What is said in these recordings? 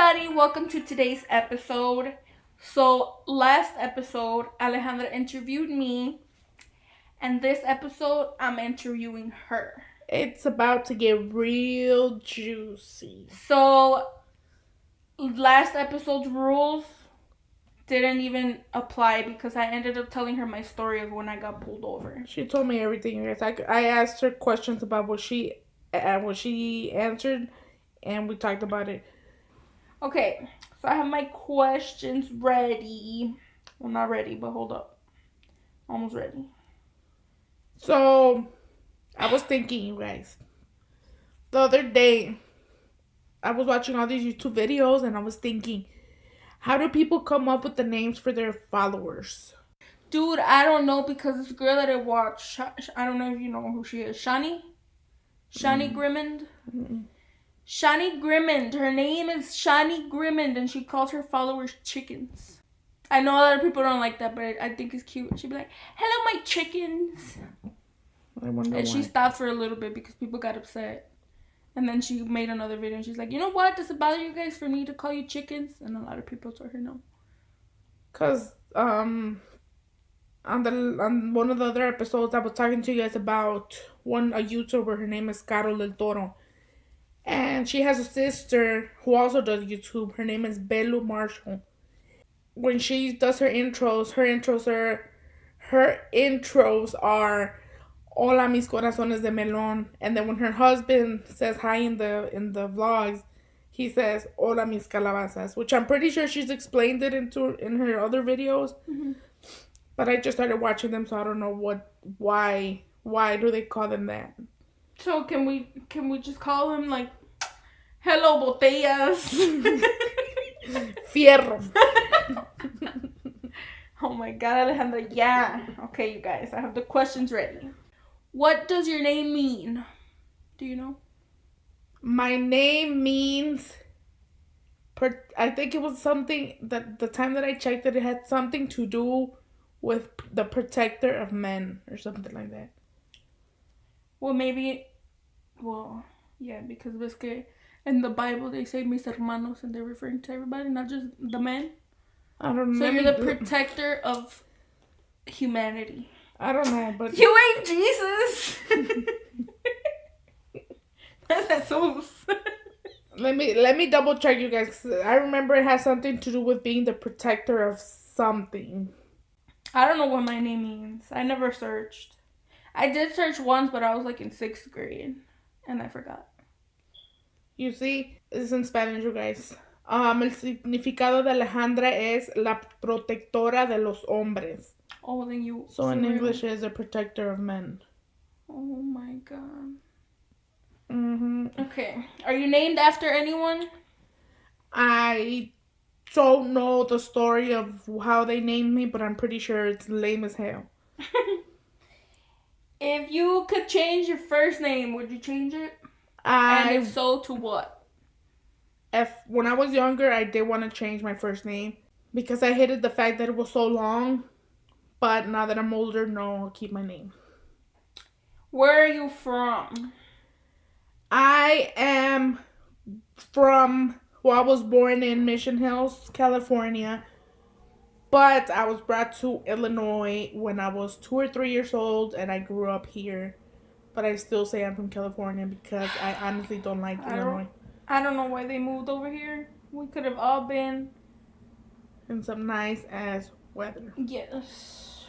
everybody, welcome to today's episode. So last episode, Alejandra interviewed me, and this episode, I'm interviewing her. It's about to get real juicy. So last episode's rules didn't even apply because I ended up telling her my story of when I got pulled over. She told me everything, guys. I asked her questions about what she answered, and we talked about it. Okay, so I have my questions ready. Well, not ready, but hold up. Almost ready. So, I was thinking, you guys. The other day, I was watching all these YouTube videos, and I was thinking, how do people come up with the names for their followers? Dude, I don't know because this girl that I watch, I don't know if you know who she is. Shani Grimmond? Mm-hmm. Shani Grimmond. Her name is Shani Grimmond, and she calls her followers chickens. I know a lot of people don't like that, but I think it's cute. She'd be like, "Hello, my chickens." I wonder and why. She stopped for a little bit because people got upset. And then she made another video, and she's like, "You know what? Does it bother you guys for me to call you chickens?" And a lot of people told her no. Cause on one of the other episodes, I was talking to you guys about a YouTuber. Her name is Carol del Toro. And she has a sister who also does YouTube. Her name is Belu Marshall. When she does her intros are "Hola mis corazones de melón," and then when her husband says hi in the vlogs, he says "Hola mis calabazas," which I'm pretty sure she's explained it in her other videos. Mm-hmm. But I just started watching them, so I don't know why do they call them that. So can we just call them like, "Hello, botellas"? Fierro. Oh my God, Alejandra, yeah. Okay, you guys, I have the questions ready. What does your name mean? Do you know? My name means, I think it was something that the time that I checked it had something to do with the protector of men or something like that. Well, yeah, because basically in the Bible they say mis hermanos and they're referring to everybody, not just the men. I don't know. So you're the protector of humanity. I don't know, but you ain't Jesus. That's Jesus. Let me double check, you guys. I remember it has something to do with being the protector of something. I don't know what my name means. I never searched. I did search once, but I was like in 6th grade, and I forgot. You see, it's in Spanish, you guys. El significado de Alejandra es la protectora de los hombres. Oh, then you. So in English, it is a protector of men. Oh my God. Mm-hmm. Okay. Are you named after anyone? I don't know the story of how they named me, but I'm pretty sure it's lame as hell. If you could change your first name, would you change it? And if so, to what? When I was younger, I did want to change my first name because I hated the fact that it was so long. But now that I'm older, no, I'll keep my name. Where are you from? I am from, I was born in Mission Hills, California. But I was brought to Illinois when I was 2 or 3 years old, and I grew up here. But I still say I'm from California because I honestly don't like Illinois. I don't know why they moved over here. We could have all been in some nice ass weather. Yes.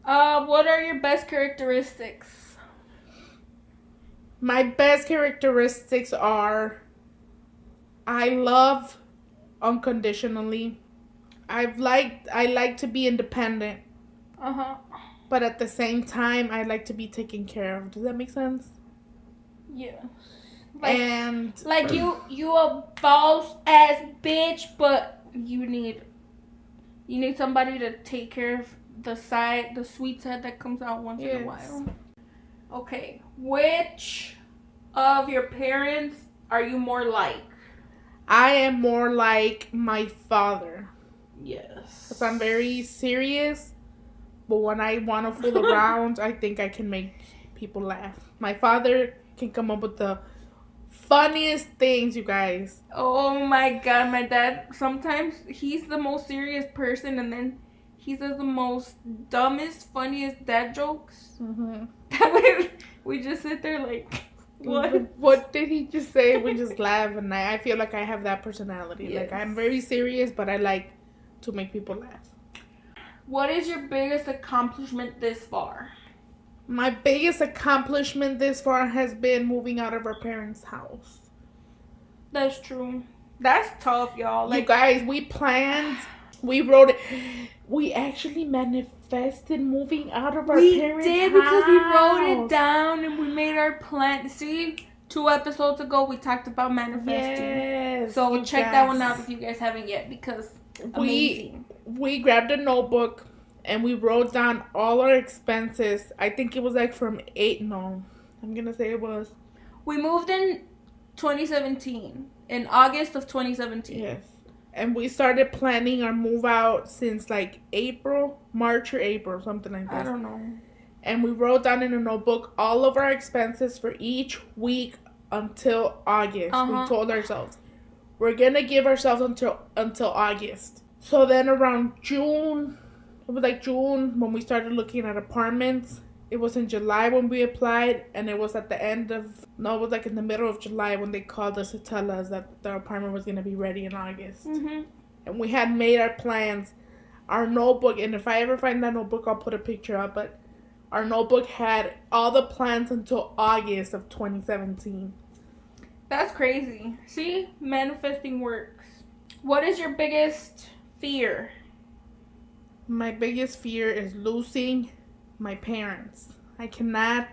What are your best characteristics? My best characteristics are I love unconditionally. I like to be independent. Uh-huh. But at the same time, I like to be taken care of. Does that make sense? Yeah. Like, you a boss ass bitch, but you need somebody to take care of the sweet side that comes out once in a while. Okay. Which of your parents are you more like? I am more like my father. Yes. Because I'm very serious, but when I want to fool around, I think I can make people laugh. My father can come up with the funniest things, you guys. Oh my god, my dad, sometimes he's the most serious person and then he says the most dumbest, funniest dad jokes. Mm-hmm. That way we just sit there like, what? What did he just say? We just laugh, and I feel like I have that personality. Yes. Like, I'm very serious, but I like to make people laugh. What is your biggest accomplishment this far? My biggest accomplishment this far has been moving out of our parents' house. That's true. That's tough, y'all. Like, you guys, we planned, we wrote it. We actually manifested moving out of our parents' house. We did, because we wrote it down and we made our plan. See, 2 episodes ago we talked about manifesting. Yes. So check that one out if you guys haven't yet, because amazing. We grabbed a notebook and we wrote down all our expenses. I think it was like I'm gonna say it was. We moved in 2017, in August of 2017. Yes. And we started planning our move out since like March or April, something like that. I don't know. And we wrote down in a notebook all of our expenses for each week until August. We told ourselves we're gonna give ourselves until August. So then around June, it was like June when we started looking at apartments. It was in July when we applied, and it was at the end of, no, it was like in the middle of July when they called us to tell us that the apartment was going to be ready in August. Mm-hmm. And we had made our plans. Our notebook, and if I ever find that notebook, I'll put a picture up, but our notebook had all the plans until August of 2017. That's crazy. See? Manifesting works. What is your biggest fear? My biggest fear is losing my parents. I cannot.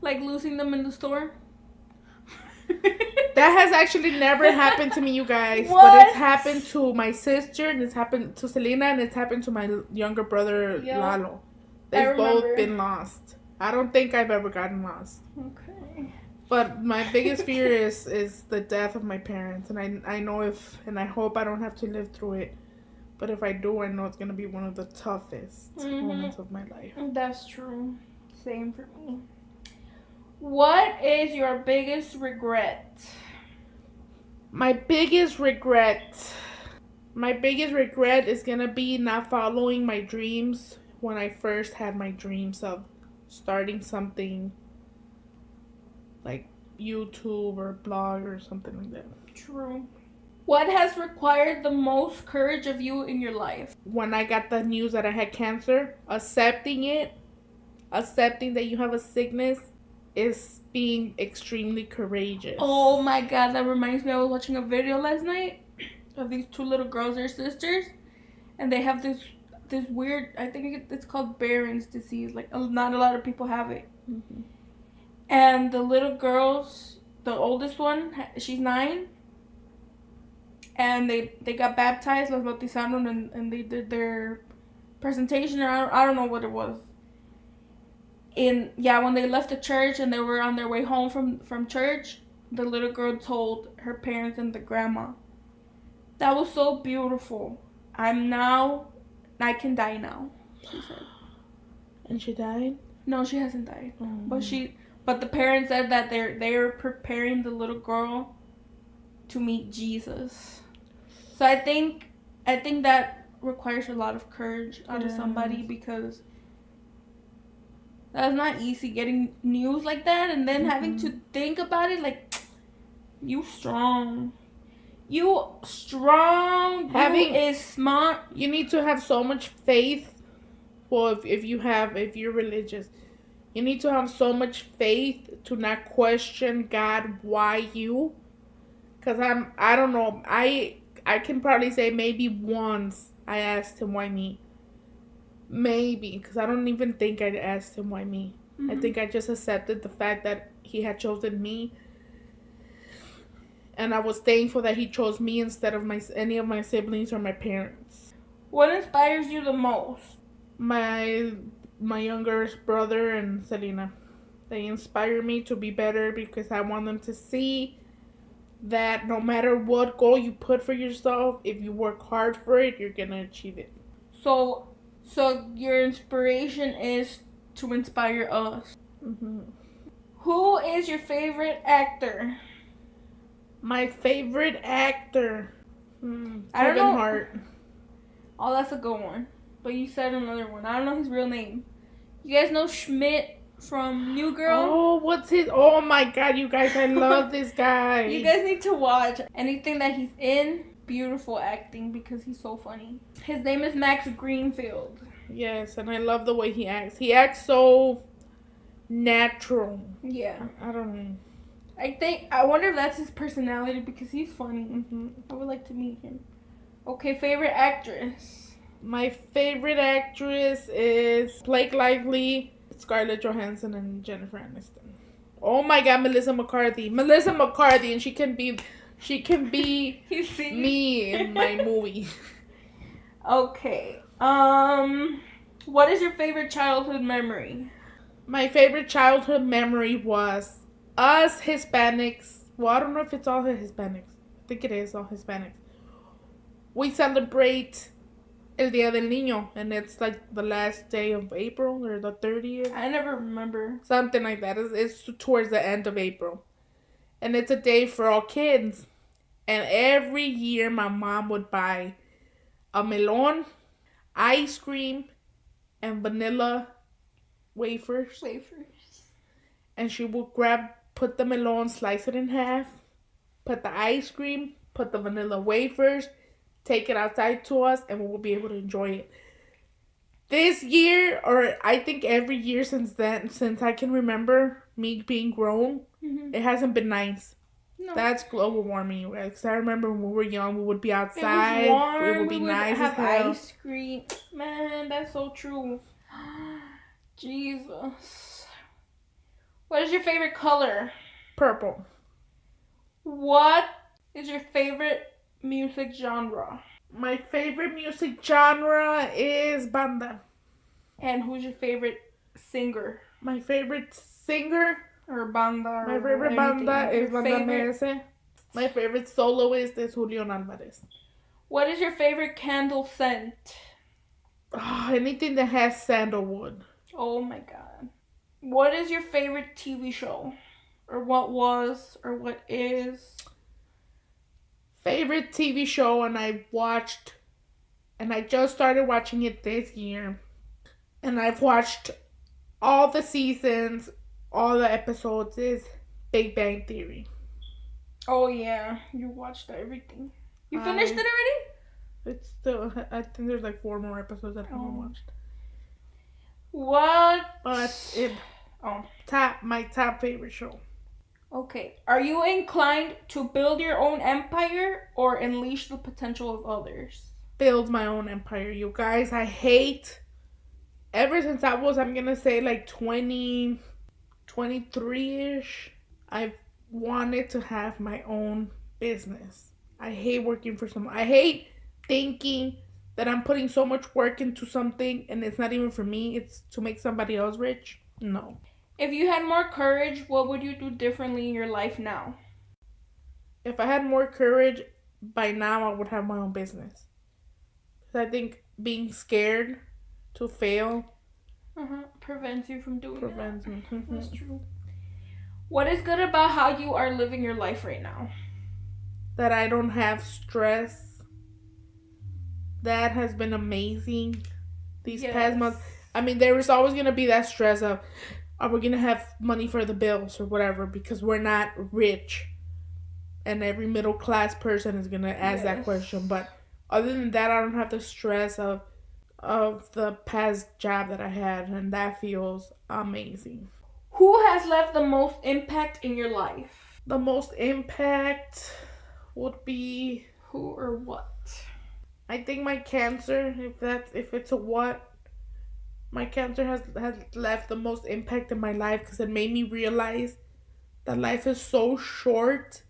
Like losing them in the store? That has actually never happened to me, you guys. What? But it's happened to my sister, and it's happened to Selina, and it's happened to my younger brother, Lalo. They've both been lost. I don't think I've ever gotten lost. Okay. But my biggest fear is the death of my parents. And I know and I hope I don't have to live through it. But if I do, I know it's going to be one of the toughest moments of my life. That's true. Same for me. What is your biggest regret? My biggest regret is going to be not following my dreams when I first had my dreams of starting something like YouTube or blog or something like that. True. What has required the most courage of you in your life? When I got the news that I had cancer, accepting that you have a sickness is being extremely courageous. Oh my god, that reminds me, I was watching a video last night of these 2 little girls, they're sisters, and they have this weird, I think it's called Barron's disease, like not a lot of people have it. Mm-hmm. And the little girls, the oldest one, she's 9, and they got baptized, los bautizaron, and they did their presentation, or I don't know what it was. And yeah, when they left the church and they were on their way home from church, the little girl told her parents and the grandma, "That was so beautiful. I can die now," she said. And she died? No, she hasn't died. But the parents said that they're preparing the little girl to meet Jesus. So I think that requires a lot of courage out of somebody, because that's not easy, getting news like that and then having to think about it. Like, you strong. You is smart. You need to have so much faith. Well, if you're religious, you need to have so much faith to not question God, why you? Because I don't know. I can probably say maybe once I asked him why me. Maybe, because I don't even think I asked him why me. Mm-hmm. I think I just accepted the fact that he had chosen me. And I was thankful that he chose me instead of any of my siblings or my parents. What inspires you the most? My younger brother and Selina. They inspire me to be better, because I want them to see that no matter what goal you put for yourself, if you work hard for it, you're going to achieve it. So your inspiration is to inspire us. Mm-hmm. Who is your favorite actor? My favorite actor. I don't Kevin know. Hart. Oh, that's a good one. But you said another one. I don't know his real name. You guys know Schmidt from New Girl? Oh, what's his? Oh my God, you guys! I love this guy. You guys need to watch anything that he's in. Beautiful acting because he's so funny. His name is Max Greenfield. Yes, and I love the way he acts. He acts so natural. Yeah. I don't know. I wonder if that's his personality because he's funny. Mm-hmm. I would like to meet him. Okay, favorite actress. My favorite actress is Blake Lively, Scarlett Johansson, and Jennifer Aniston. Oh my God, Melissa McCarthy, and she can be me in my movie. Okay. What is your favorite childhood memory? My favorite childhood memory was us Hispanics. Well, I don't know if it's all Hispanics. I think it is all Hispanics. We celebrate El Día del Niño, and it's like the last day of April or the 30th. I never remember. Something like that. It's towards the end of April. And it's a day for all kids. And every year my mom would buy a melon, ice cream, and vanilla wafers. And she would put the melon, slice it in half, put the ice cream, put the vanilla wafers, take it outside to us, and we will be able to enjoy it. This year, or I think every year since I can remember me being grown, it hasn't been nice. No. That's global warming, right? Because I remember when we were young, we would be outside. It was warm. It would be nice. Have ice cream. Man, that's so true. Jesus. What is your favorite color? Purple. What is your favorite music genre? My favorite music genre is banda. And who's your favorite singer? My favorite singer? Or banda. My favorite banda is Banda MS. My favorite soloist is Julian Alvarez. What is your favorite candle scent? Oh, anything that has sandalwood. Oh my God. What is your favorite TV show? Or what was, or what is? Favorite TV show, and I just started watching it this year. And I've watched all the seasons, all the episodes, is Big Bang Theory. Oh yeah, you watched everything. You finished it already? It's still, I think there's like 4 more episodes that I haven't watched. What? But my top favorite show. Okay. Are you inclined to build your own empire or unleash the potential of others? Build my own empire, you guys. I hate, ever since I was, I'm gonna say like 23-ish, I've wanted to have my own business. I hate working for someone. I hate thinking that I'm putting so much work into something and it's not even for me. It's to make somebody else rich. No. If you had more courage, what would you do differently in your life now? If I had more courage, by now I would have my own business. I think being scared to fail prevents you from doing prevents me. That's true. What is good about how you are living your life right now? That I don't have stress. That has been amazing these past months. I mean, there is always going to be that stress of, are we going to have money for the bills or whatever, because we're not rich. And every middle class person is going to ask that question. But other than that, I don't have the stress of the past job that I had, and that feels amazing. Who has left the most impact in your life? The most impact would be who or what? I think my cancer, if it's a what, my cancer has left the most impact in my life, because it made me realize that life is so short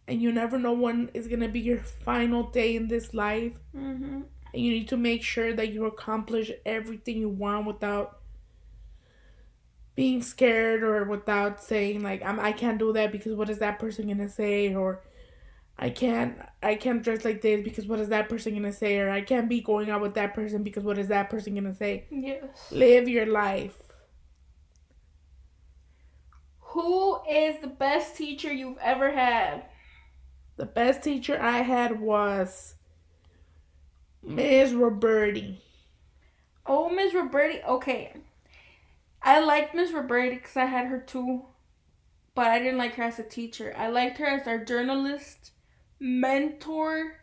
and you never know when is going to be your final day in this life. And you need to make sure that you accomplish everything you want without being scared, or without saying like, I can't do that because what is that person going to say, or I can't dress like this because what is that person going to say, or I can't be going out with that person because what is that person going to say. Yes. Live your life. Who is the best teacher you've ever had? The best teacher I had was Miss Roberti. Oh, Miss Roberti. Okay. I liked Miss Roberti because I had her too. But I didn't like her as a teacher. I liked her as our journalist mentor.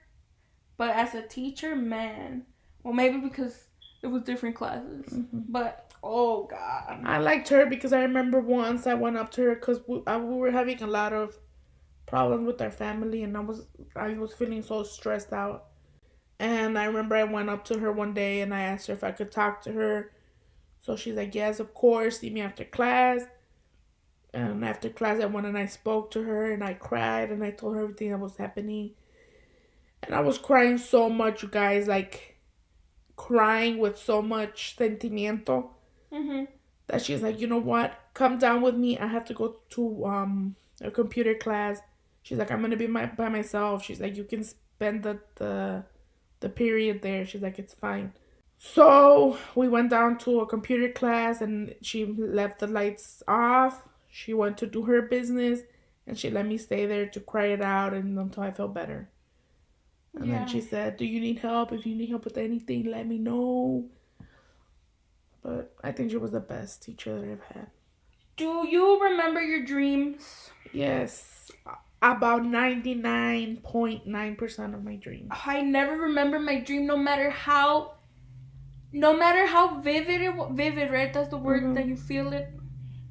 But as a teacher, man. Well, maybe because it was different classes. Mm-hmm. But, oh, God. I liked her because I remember once I went up to her because we were having a lot of problems with our family. And I was feeling so stressed out. And I remember I went up to her one day and I asked her if I could talk to her. So she's like, yes, of course. See me after class. And after class, I went and I spoke to her and I cried and I told her everything that was happening. And I was crying so much, you guys, like crying with so much sentimiento. Mm-hmm. That she's like, you know what? Come down with me. I have to go to a computer class. She's like, I'm going to be by myself. She's like, you can spend the period there. She's like, it's fine. So we went down to a computer class and she left the lights off. She went to do her business and she let me stay there to cry it out and until I felt better. And then she said, do you need help? If you need help with anything, let me know. But I think she was the best teacher that I've had. Do you remember your dreams? Yes. About 99.9% of my dreams. I never remember my dream no matter how vivid, right? That's the word that you feel it.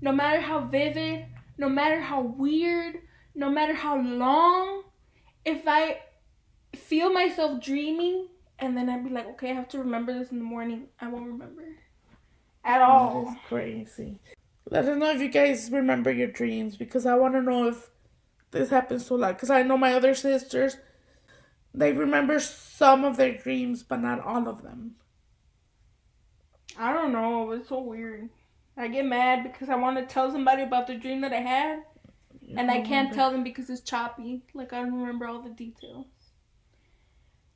No matter how vivid, no matter how weird, no matter how long, if I feel myself dreaming and then I'd be like, okay, I have to remember this in the morning, I won't remember at all. That is crazy. Let us know if you guys remember your dreams because I want to know if this happens to a lot. Because I know my other sisters, they remember some of their dreams, but not all of them. I don't know. It's so weird. I get mad because I want to tell somebody about the dream that I had. And I can't tell them because it's choppy. Like, I don't remember all the details.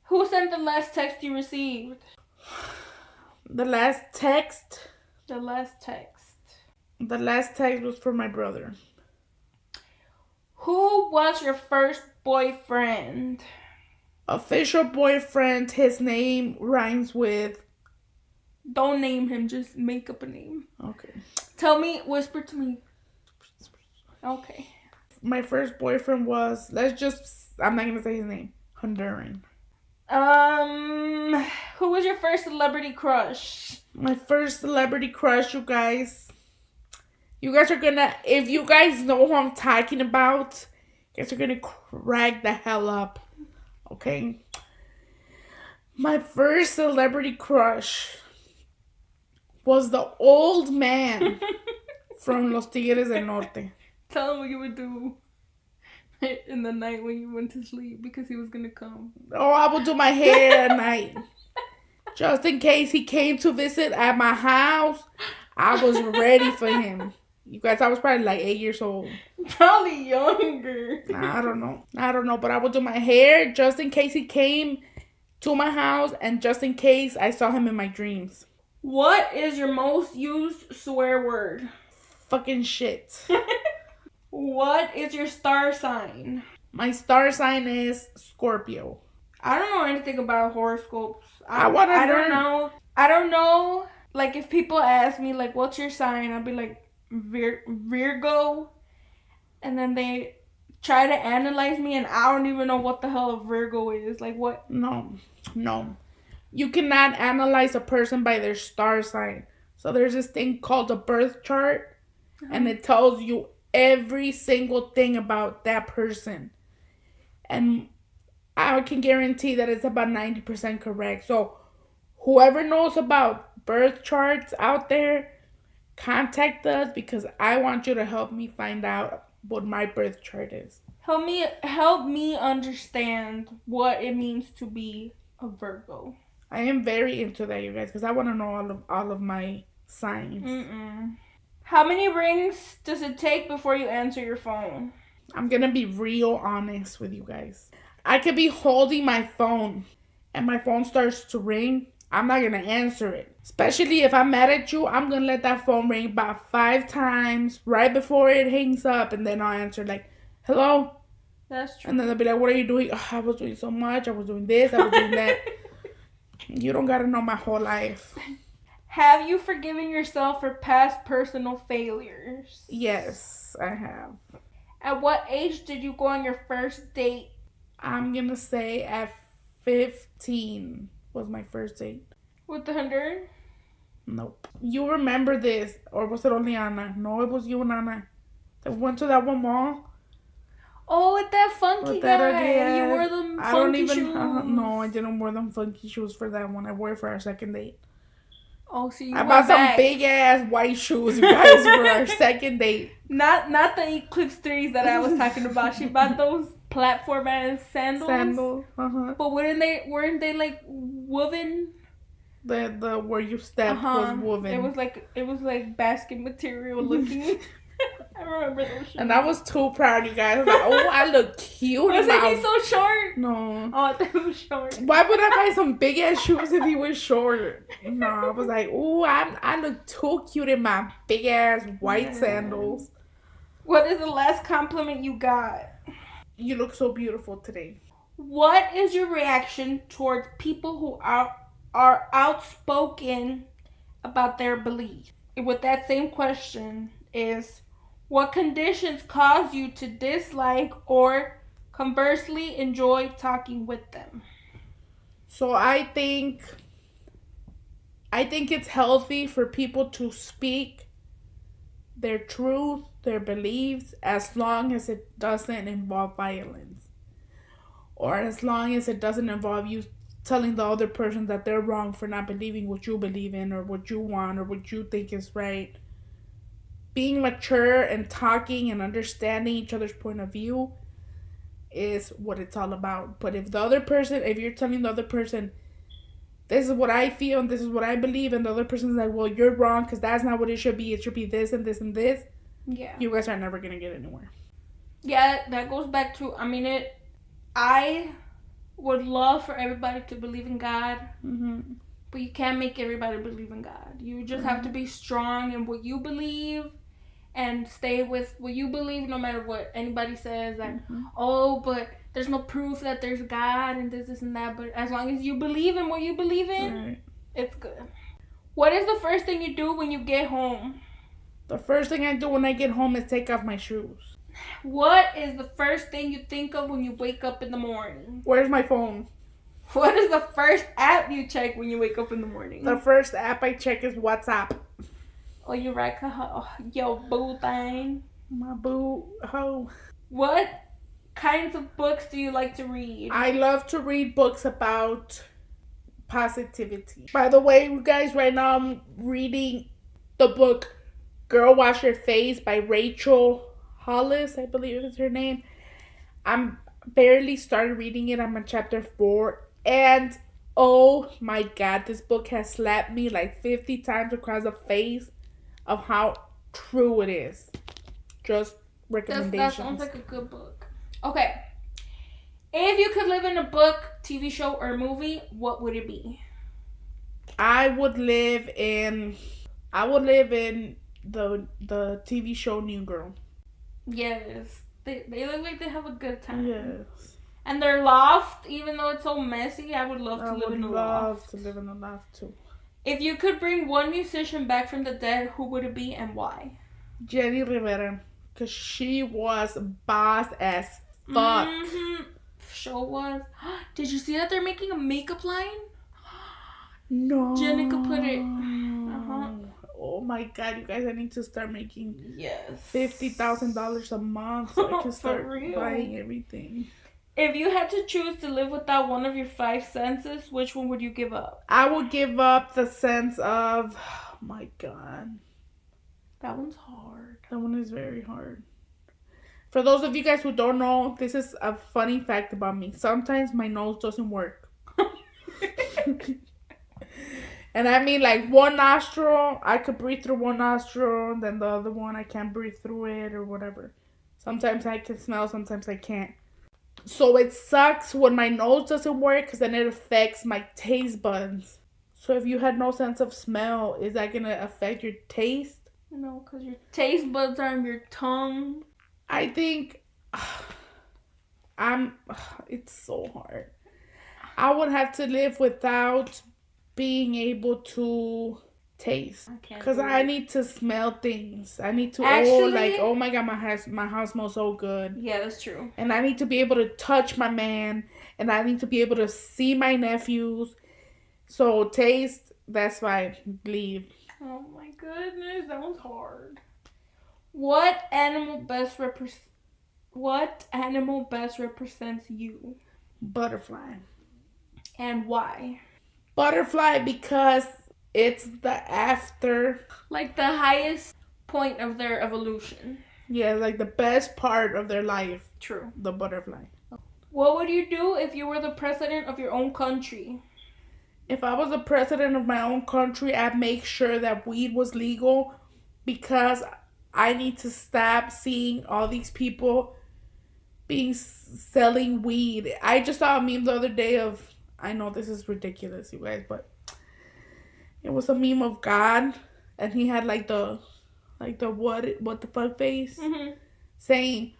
Who sent the last text you received? The last text? The last text. The last text was from my brother. Who was your first boyfriend? Official boyfriend. His name rhymes with... Don't name him. Just make up a name. Okay. Tell me. Whisper to me. Okay. My first boyfriend was... I'm not going to say his name. Honduran. Who was your first celebrity crush? My first celebrity crush, you guys. You guys are gonna, if you guys know who I'm talking about, you guys are gonna crack the hell up. Okay? My first celebrity crush was the old man from Los Tigres del Norte. Tell him what you would do in the night when you went to sleep because he was gonna come. Oh, I would do my hair at night. Just in case he came to visit at my house, I was ready for him. You guys, I was probably like 8 years old. Probably younger. I don't know, but I would do my hair just in case he came to my house and just in case I saw him in my dreams. What is your most used swear word? Fucking shit. What is your star sign? My star sign is Scorpio. I don't know anything about horoscopes. I want to learn. I don't know. Like, if people ask me, like, what's your sign? I'll be like, Virgo. And then they try to analyze me, and I don't even know what the hell a Virgo is. Like, what? No. You cannot analyze a person by their star sign. So there's this thing called a birth chart, and it tells you every single thing about that person. And I can guarantee that it's about 90% correct. So whoever knows about birth charts out there, contact us because I want you to help me find out what my birth chart is. Help me understand what it means to be a Virgo. I am very into that, you guys, because I want to know all of my signs. How many rings does it take before you answer your phone? I'm going to be real honest with you guys. I could be holding my phone and my phone starts to ring. I'm not going to answer it. Especially if I'm mad at you, I'm going to let that phone ring about 5 times right before it hangs up. And then I'll answer like, hello? That's true. And then they'll be like, what are you doing? Oh, I was doing so much. I was doing this. I was doing that. You don't got to know my whole life. Have you forgiven yourself for past personal failures? Yes, I have. At what age did you go on your first date? I'm going to say at 15 was my first date. With the hunter? Nope. You remember this, or was it only Anna? No, it was you and Anna. That went to that one mall. Oh, with that funky guy. You wore them funky shoes. No, I didn't wear them funky shoes for that one. I wore it for our second date. Oh, so you I bought some big ass white shoes, you guys, for our second date. Not the Eclipse 3s that I was talking about. She bought those platform ass sandals. But weren't they like woven? The where you stepped was woven. It was like basket material looking. I remember those shoes. And I was too proud, you guys. I was like, oh, I look cute. Was he so short? No. Oh, I thought he was short. Why would I buy some big ass shoes if he was short? No, I was like, oh, I look too cute in my big ass white sandals. What is the last compliment you got? You look so beautiful today. What is your reaction towards people who are outspoken about their beliefs? With that same question is, what conditions cause you to dislike or conversely enjoy talking with them? So I think it's healthy for people to speak their truth, their beliefs, as long as it doesn't involve violence. Or as long as it doesn't involve you telling the other person that they're wrong for not believing what you believe in or what you want or what you think is right. Being mature and talking and understanding each other's point of view is what it's all about. But if you're telling the other person, this is what I feel and this is what I believe, and the other person's like, well, you're wrong because that's not what it should be. It should be this and this and this. Yeah. You guys are never going to get anywhere. Yeah, that goes back to, I would love for everybody to believe in God. Mm-hmm. But you can't make everybody believe in God. You just have to be strong in what you believe and stay with what you believe no matter what anybody says. Like, oh, but there's no proof that there's God and this and that. But as long as you believe in what you believe in, it's good. What is the first thing you do when you get home? The first thing I do when I get home is take off my shoes. What is the first thing you think of when you wake up in the morning? Where's my phone? What is the first app you check when you wake up in the morning? The first app I check is WhatsApp. Oh, you're right. Yo, boo thing. My boo ho. What kinds of books do you like to read? I love to read books about positivity. By the way, you guys, right now I'm reading the book Girl Wash Your Face by Rachel Hollis, I believe is her name. I'm barely started reading it. I'm on chapter 4. And oh my god, this book has slapped me like 50 times across the face of how true it is. Just recommendations. That sounds like a good book. Okay. If you could live in a book, TV show, or movie, what would it be? I would live in the TV show New Girl. Yes. They look like they have a good time. Yes. And their loft, even though it's so messy, I would love to live in a loft. I would love to live in a loft too. If you could bring one musician back from the dead, who would it be and why? Jenny Rivera. Because she was boss as fuck. Mm-hmm. Sure was. Did you see that they're making a makeup line? No. Jenica put it. Oh my god, you guys, I need to start making $50,000 a month so I can start buying everything. If you had to choose to live without one of your 5 senses, which one would you give up? I would give up the sense of, oh my god. That one's hard. That one is very hard. For those of you guys who don't know, this is a funny fact about me. Sometimes my nose doesn't work. And I mean, like, one nostril, I could breathe through one nostril, and then the other one, I can't breathe through it or whatever. Sometimes I can smell, sometimes I can't. So it sucks when my nose doesn't work because then it affects my taste buds. So if you had no sense of smell, is that going to affect your taste? No, because your taste buds are on your tongue. I think It's so hard. I would have to live without being able to taste. Because I need to smell things. I need to, Actually, oh my God, my house smells so good. Yeah, that's true. And I need to be able to touch my man. And I need to be able to see my nephews. So taste, that's why I leave. Oh my goodness, that one's hard. What animal best represents you? Butterfly. And why? Butterfly because it's the after. Like the highest point of their evolution. Yeah, like the best part of their life. True. The butterfly. What would you do if you were the president of your own country? If I was the president of my own country, I'd make sure that weed was legal because I need to stop seeing all these people selling weed. I just saw a meme the other day of, I know this is ridiculous, you guys, but it was a meme of God, and he had like the what the fuck face, saying,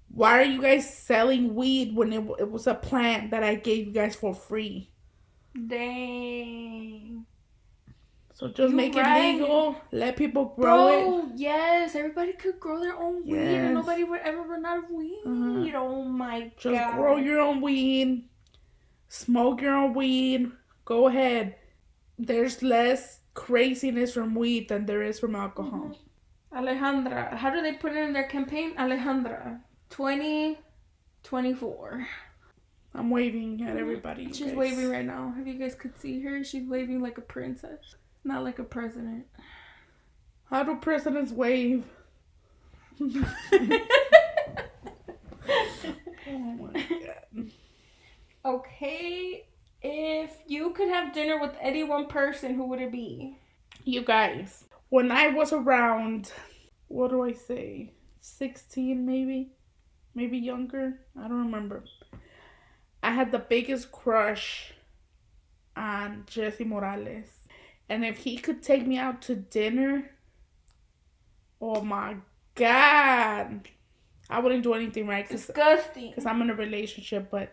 "Why are you guys selling weed when it was a plant that I gave you guys for free?" Dang. So just make it legal. Let people grow it. Yes, everybody could grow their own weed, and nobody would ever run out of weed. Oh my God. Just grow your own weed. Smoke your own weed. Go ahead. There's less craziness from weed than there is from alcohol. Alejandra, how do they put it in their campaign? Alejandra, 2024. I'm waving at everybody. She's waving right now. If you guys could see her, she's waving like a princess, not like a president. How do presidents wave? Oh my God. Okay, if you could have dinner with any one person, who would it be? You guys, when I was around, what do I say, 16 maybe younger, I don't remember, I had the biggest crush on Jesse Morales. And if he could take me out to dinner, oh my God, I wouldn't do anything right. Disgusting. Because I'm in a relationship, but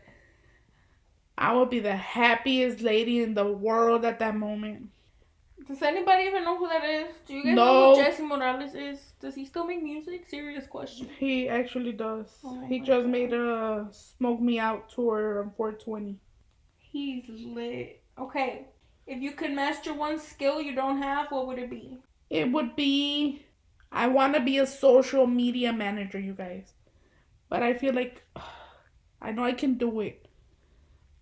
I would be the happiest lady in the world at that moment. Does anybody even know who that is? Do you guys know who Jesse Morales is? Does he still make music? Serious question. He actually does. He just made a Smoke Me Out tour on 420. He's lit. Okay. If you could master one skill you don't have, what would it be? It would be, I want to be a social media manager, you guys. But I feel like, I know I can do it.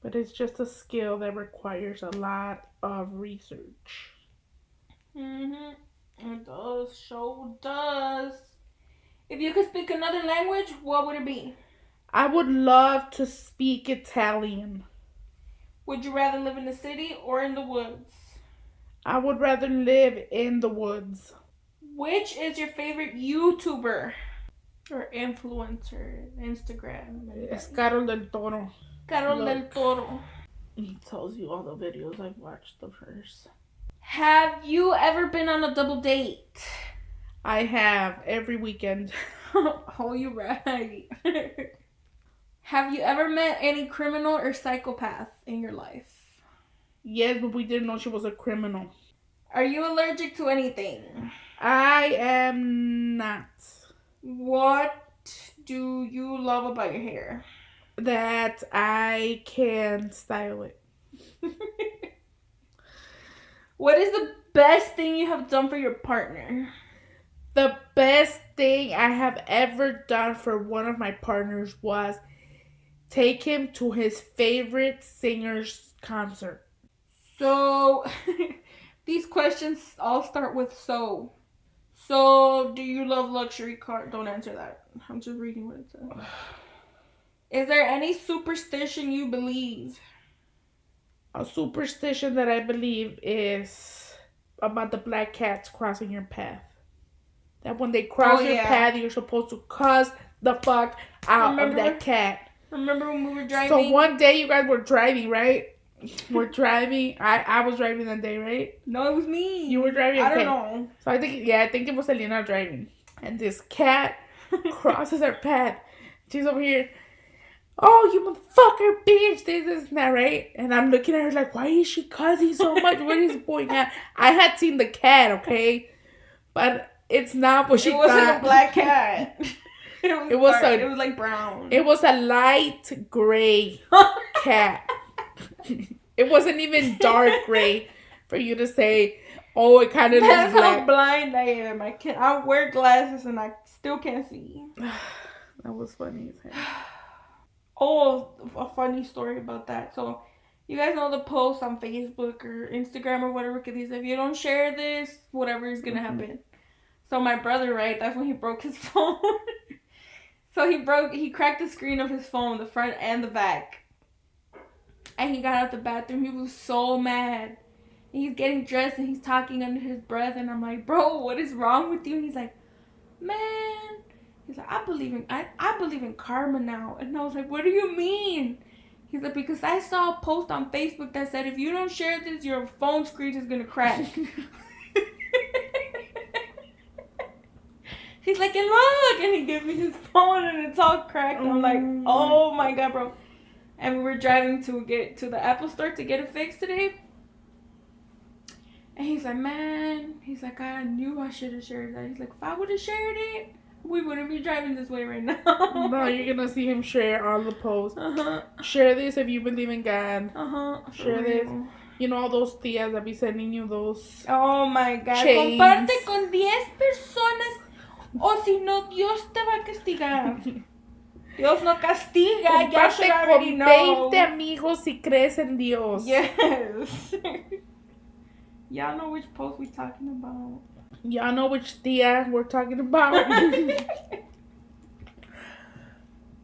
But it's just a skill that requires a lot of research. It does. Sure does. If you could speak another language, what would it be? I would love to speak Italian. Would you rather live in the city or in the woods? I would rather live in the woods. Which is your favorite YouTuber or influencer? Instagram. Es Carol del Toro. Carol del Toro. He tells you all the videos I've watched of hers. Have you ever been on a double date? I have, every weekend. Oh, you're right. Have you ever met any criminal or psychopath in your life? Yes, but we didn't know she was a criminal. Are you allergic to anything? I am not. What do you love about your hair? That I can style it. What is the best thing you have done for your partner? The best thing I have ever done for one of my partners was take him to his favorite singer's concert. So, these questions all start with so. So, do you love luxury cars? Don't answer that. I'm just reading what it says. Is there any superstition you believe? A superstition that I believe is about the black cats crossing your path. That when they cross your path, you're supposed to cuss the fuck out of that cat. Remember when we were driving? So one day you guys were driving, right? We're driving. I was driving that day, right? No, it was me. You were driving? Okay. I don't know. So I think it was Selina driving. And this cat crosses her path. She's over here. oh, you motherfucker, bitch, this and that, right? And I'm looking at her like, why is she cussing so much? What is going on? I had seen the cat, okay? But it's not what she thought. It wasn't a black cat. It was like brown. It was a light gray cat. It wasn't even dark gray for you to say, oh, it kind of looks black. That's how blind I am. I wear glasses and I still can't see. That was funny. Oh, a funny story about that. So, you guys know the post on Facebook or Instagram or whatever, because if you don't share this, whatever is going to happen. So, my brother, right, that's when he broke his phone. So, he cracked the screen of his phone, the front and the back. And he got out the bathroom. He was so mad. And he's getting dressed and he's talking under his breath. And I'm like, bro, what is wrong with you? And he's like, man. He's like, I believe in karma now. And I was like, what do you mean? He's like, because I saw a post on Facebook that said, if you don't share this, your phone screen is going to crack. He's like, and look. And he gave me his phone and it's all cracked. I'm like, oh my God, bro. And we were driving to get to the Apple store to get it fixed today. And he's like, man, he's like, I knew I should have shared that. He's like, if I would have shared it, we wouldn't be driving this way right now. No, you're going to see him share all the posts. Share this if you believe in God. Share this. You know all those tías that be sending you those oh my God. chains. Comparte con 10 personas o si no, Dios te va a castigar. Dios no castiga. Ya should already know. 20 amigos si crees en Dios. Yes. Y'all know which post we talking about. Y'all know which tía we're talking about.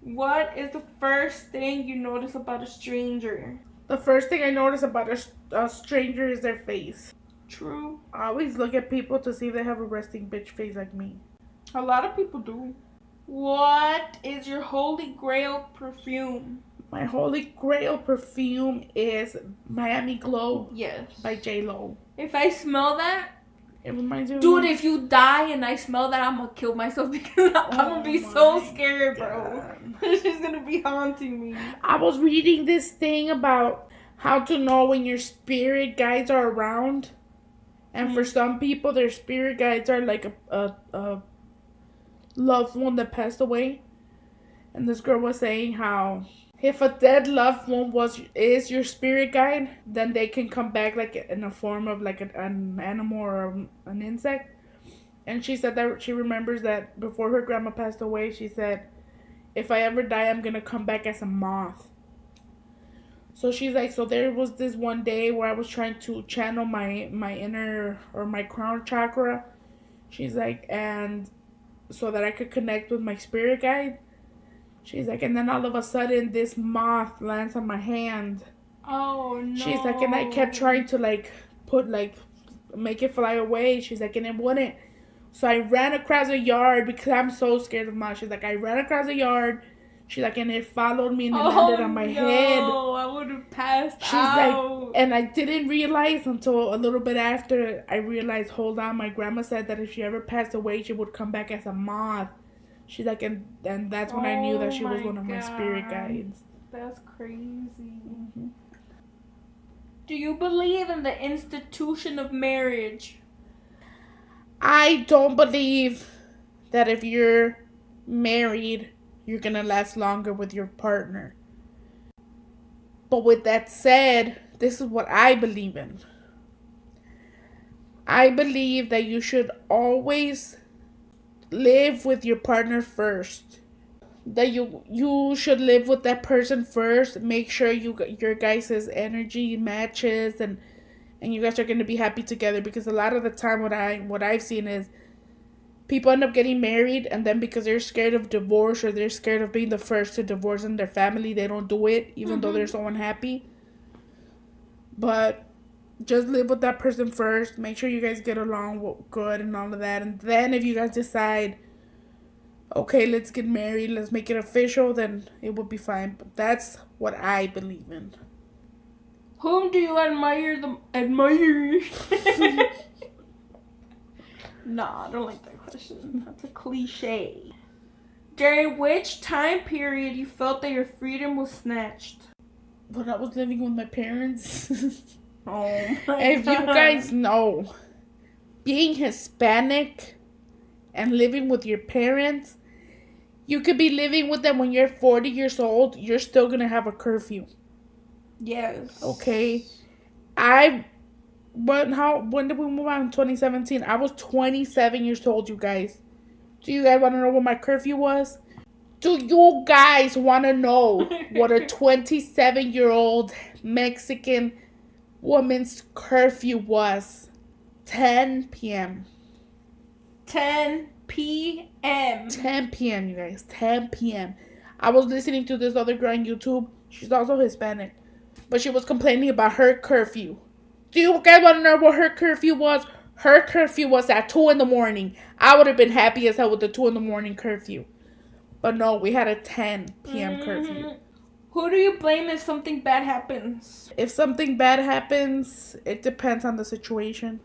What is the first thing you notice about a stranger? The first thing I notice about a stranger is their face. True. I always look at people to see if they have a resting bitch face like me. A lot of people do. What is your holy grail perfume? My holy grail perfume is Miami Glow. Yes. By J-Lo. If I smell that, it reminds me of dude, if you die and I smell that, I'm gonna kill myself because I'm gonna be so scared, bro. It's just gonna be haunting me. I was reading this thing about how to know when your spirit guides are around. And for some people, their spirit guides are like a loved one that passed away. And this girl was saying how if a dead loved one is your spirit guide, then they can come back like in a form of like an animal or an insect. And she said that she remembers that before her grandma passed away, she said, if I ever die, I'm gonna come back as a moth. So she's like, so there was this one day where I was trying to channel my inner or my crown chakra. She's like, and so that I could connect with my spirit guide. She's like, and then all of a sudden this moth lands on my hand. Oh no. She's like, and I kept trying to make it fly away. She's like, and it wouldn't. So I ran across a yard because I'm so scared of moths. She's like, I ran across a yard. She's like, and it followed me and it landed on my head. Oh, I would have passed She's out. like, and I didn't realize until a little bit after I realized, hold on, my grandma said that if she ever passed away, she would come back as a moth. She's like, and that's when I knew that she was one of my spirit guides. That's crazy. Mm-hmm. Do you believe in the institution of marriage? I don't believe that if you're married, you're going to last longer with your partner. But with that said, this is what I believe in. I believe that you should always live with your partner first. That you should live with that person first. Make sure your guys' energy matches and you guys are going to be happy together. Because a lot of the time what I've seen is people end up getting married, and then because they're scared of divorce or they're scared of being the first to divorce in their family, they don't do it, even though they're so unhappy. But just live with that person first. Make sure you guys get along good and all of that. And then if you guys decide, okay, let's get married, let's make it official, then it will be fine. But that's what I believe in. Whom do you admire Nah, I don't like that question. That's a cliche. During which time period you felt that your freedom was snatched? When I was living with my parents. Oh my If God. you guys know, being Hispanic and living with your parents, you could be living with them when you're 40 years old. You're still going to have a curfew. Yes. Okay? When did we move out in 2017? I was 27 years old, you guys. Do you guys want to know what my curfew was? Do you guys want to know what a 27-year-old Mexican woman's curfew was? 10 p.m. 10 p.m. 10 p.m., you guys. 10 p.m. I was listening to this other girl on YouTube. She's also Hispanic. But she was complaining about her curfew. Do you guys want to know what her curfew was? Her curfew was at 2 in the morning. I would have been happy as hell with the 2 in the morning curfew. But no, we had a 10 p.m. curfew. Who do you blame if something bad happens? If something bad happens, it depends on the situation.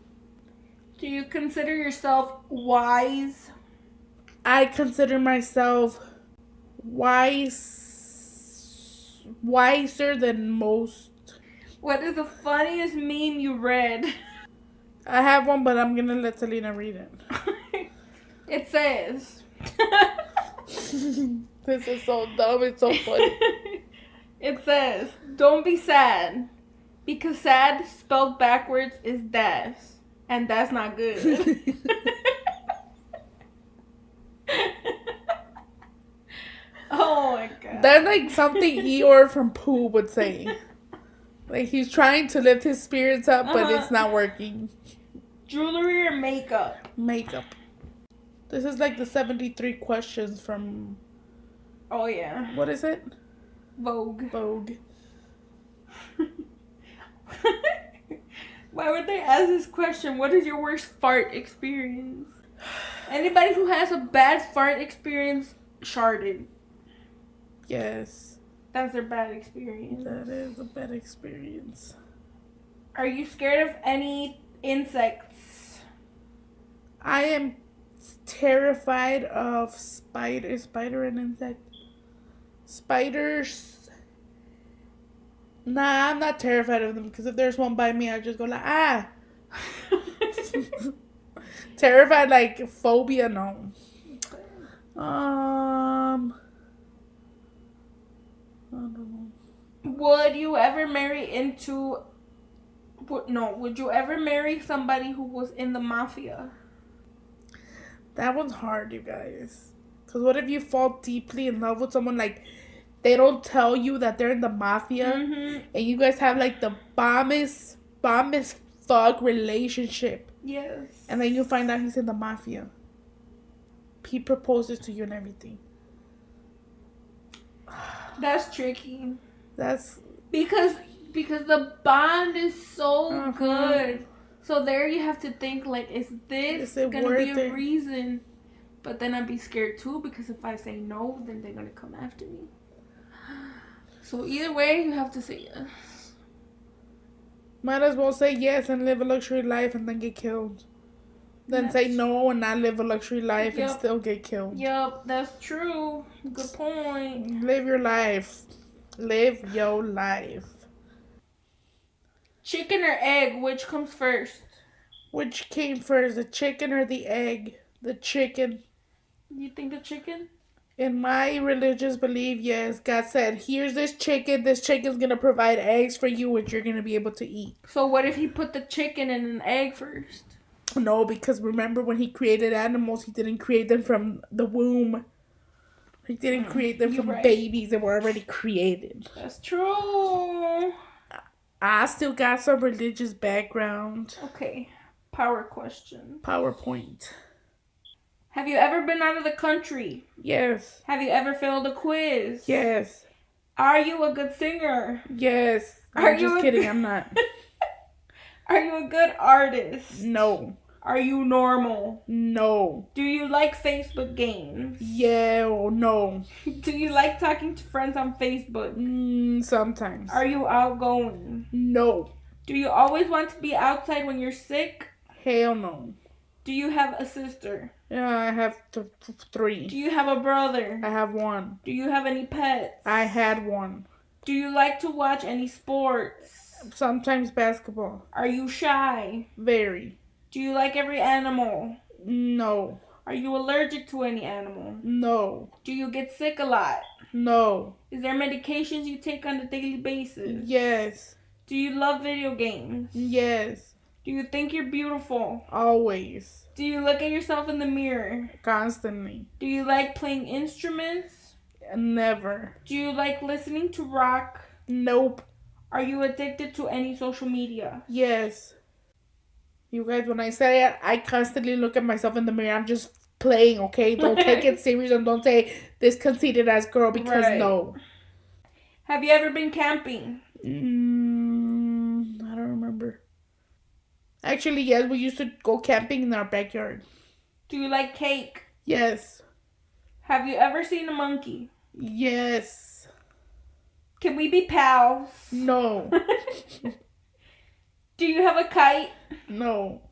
Do you consider yourself wise? I consider myself wiser than most. What is the funniest meme you read? I have one, but I'm gonna let Selina read it. It says. This is so dumb. It's so funny. It says, "Don't be sad, because sad spelled backwards is das, and that's not good." Oh my God. That's like something Eeyore from Pooh would say. Like he's trying to lift his spirits up, but it's not working. Jewelry or makeup? Makeup. This is like the 73 questions from... Oh yeah. What is it? Vogue. Vogue. Why would they ask this question? What is your worst fart experience? Anybody who has a bad fart experience, sharded. Yes. That's their bad experience. That is a bad experience. Are you scared of any insects? I am terrified of spiders. Spider an insect? Spiders. Nah, I'm not terrified of them because if there's one by me, I just go like, ah. Terrified, like phobia, no. I don't know. Would you ever would you ever marry somebody who was in the mafia? That one's hard, you guys. Because what if you fall deeply in love with someone, like, they don't tell you that they're in the mafia, and you guys have, like, the bombest fuck relationship. Yes. And then you find out he's in the mafia. He proposes to you and everything. That's tricky. That's... Because the bond is so good. So there you have to think, like, is this going to be a reason? But then I'd be scared too, because if I say no, then they're going to come after me. So either way, you have to say yes. Might as well say yes and live a luxury life and then get killed. Then say no and not live a luxury life and still get killed. Yep, that's true. Good point. Live your life. Live your life. Chicken or egg, which comes first? Which came first, the chicken or the egg? The chicken. You think the chicken? In my religious belief, yes. God said, here's this chicken. This chicken's going to provide eggs for you, which you're going to be able to eat. So what if he put the chicken in an egg first? No, because remember when he created animals, he didn't create them from the womb. He didn't create them from babies that were already created. That's true. I still got some religious background. Okay. Power question. PowerPoint. Have you ever been out of the country? Yes. Have you ever failed a quiz? Yes. Are you a good singer? Yes. I'm just kidding. I'm not. Are you a good artist? No. Are you normal? No. Do you like Facebook games? Yeah or no. Do you like talking to friends on Facebook? Sometimes. Are you outgoing? No. Do you always want to be outside when you're sick? Hell no. Do you have a sister? Yeah, I have 3. Do you have a brother? I have 1. Do you have any pets? I had 1. Do you like to watch any sports? Sometimes basketball. Are you shy? Very. Do you like every animal? No. Are you allergic to any animal? No. Do you get sick a lot? No. Is there medications you take on a daily basis? Yes. Do you love video games? Yes. Do you think you're beautiful? Always. Do you look at yourself in the mirror? Constantly. Do you like playing instruments? Never. Do you like listening to rock? Nope. Are you addicted to any social media? Yes. You guys, when I say it, I constantly look at myself in the mirror. I'm just playing, okay? Don't take it serious and don't say this conceited ass girl because no. Have you ever been camping? I don't remember. Actually, yes, we used to go camping in our backyard. Do you like cake? Yes. Have you ever seen a monkey? Yes. Can we be pals? No. Do you have a kite? No.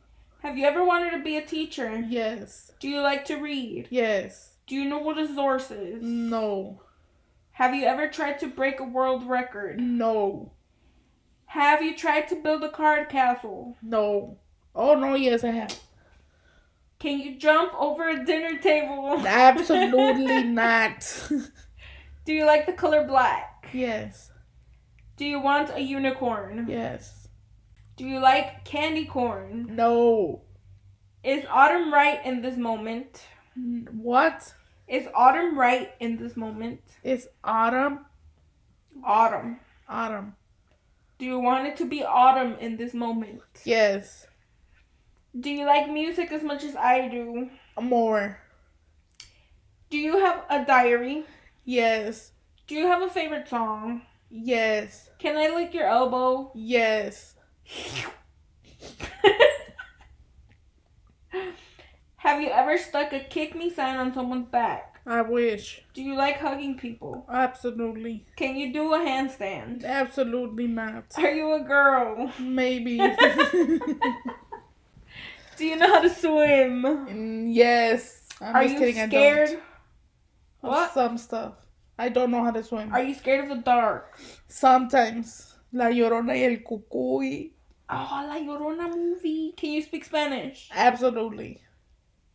Have you ever wanted to be a teacher? Yes. Do you like to read? Yes. Do you know what a source is? No. Have you ever tried to break a world record? No. Have you tried to build a card castle? No. Oh, no, yes, I have. Can you jump over a dinner table? Absolutely not. Do you like the color black? Yes. Do you want a unicorn? Yes. Do you like candy corn? No. Is autumn right in this moment? What? Is autumn right in this moment? It's autumn? Autumn. Autumn. Do you want it to be autumn in this moment? Yes. Do you like music as much as I do? More. Do you have a diary? Yes. Do you have a favorite song? Yes. Can I lick your elbow? Yes. Have you ever stuck a kick me sign on someone's back? I wish. Do you like hugging people? Absolutely. Can you do a handstand? Absolutely not. Are you a girl? Maybe. Do you know how to swim? Yes. Are you scared? I don't. What? Some stuff. I don't know how to swim. Are you scared of the dark? Sometimes. La Llorona y el Cucuy. Oh, La Llorona movie. Can you speak Spanish? Absolutely.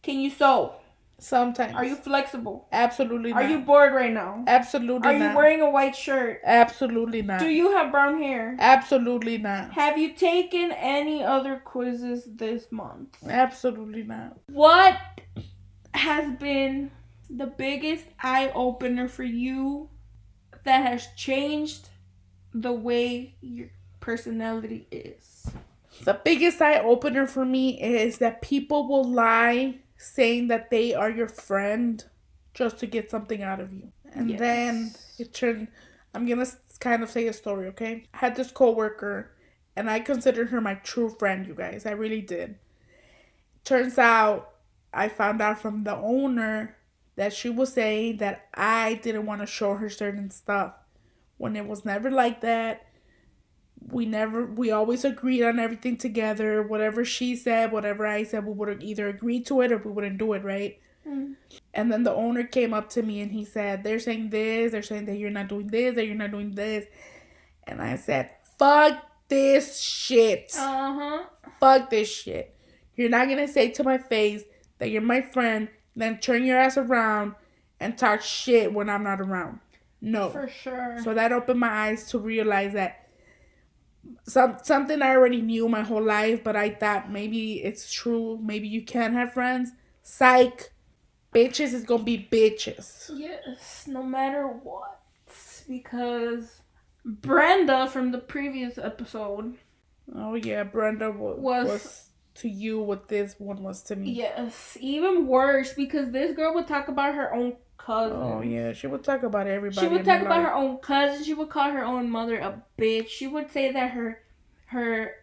Can you sew? Sometimes. Are you flexible? Absolutely not. Are you bored right now? Absolutely Are not. you wearing a white shirt? Absolutely not. Do you have brown hair? Absolutely not. Have you taken any other quizzes this month? Absolutely not. What has been the biggest eye-opener for you that has changed the way your personality is? The biggest eye-opener for me is that people will lie saying that they are your friend just to get something out of you. And then it turned... I'm going to kind of say a story, okay? I had this coworker, and I considered her my true friend, you guys. I really did. Turns out, I found out from the owner that she was saying that I didn't want to show her certain stuff. When it was never like that. We always agreed on everything together. Whatever she said, whatever I said, we would either agree to it or we wouldn't do it, right? Mm. And then the owner came up to me and he said, they're saying this, they're saying that you're not doing this, that you're not doing this. And I said, fuck this shit. Fuck this shit. You're not going to say to my face that you're my friend, then turn your ass around and talk shit when I'm not around. No. For sure. So that opened my eyes to realize that something I already knew my whole life, but I thought maybe it's true. Maybe you can have friends. Psych. Bitches is gonna be bitches. Yes, no matter what. Because Brenda from the previous episode. Oh yeah, Brenda was to you what this one was to me. Yes, even worse because this girl would talk about her own cousin. Oh yeah, she would talk about everybody. She would talk about her own cousin. She would call her own mother a bitch. She would say that her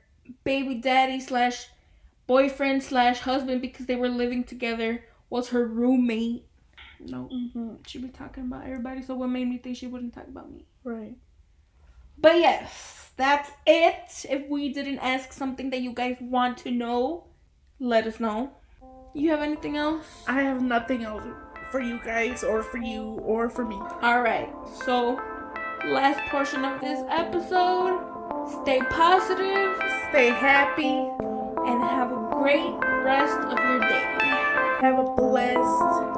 baby daddy / boyfriend / husband, because they were living together, was her roommate. No, she would talking about everybody. So what made me think she wouldn't talk about me? Right. But yes, that's it. If we didn't ask something that you guys want to know, let us know. You have anything else? I have nothing else for you guys or for you or for me. Alright, so last portion of this episode. Stay positive. Stay happy. And have a great rest of your day. Have a blessed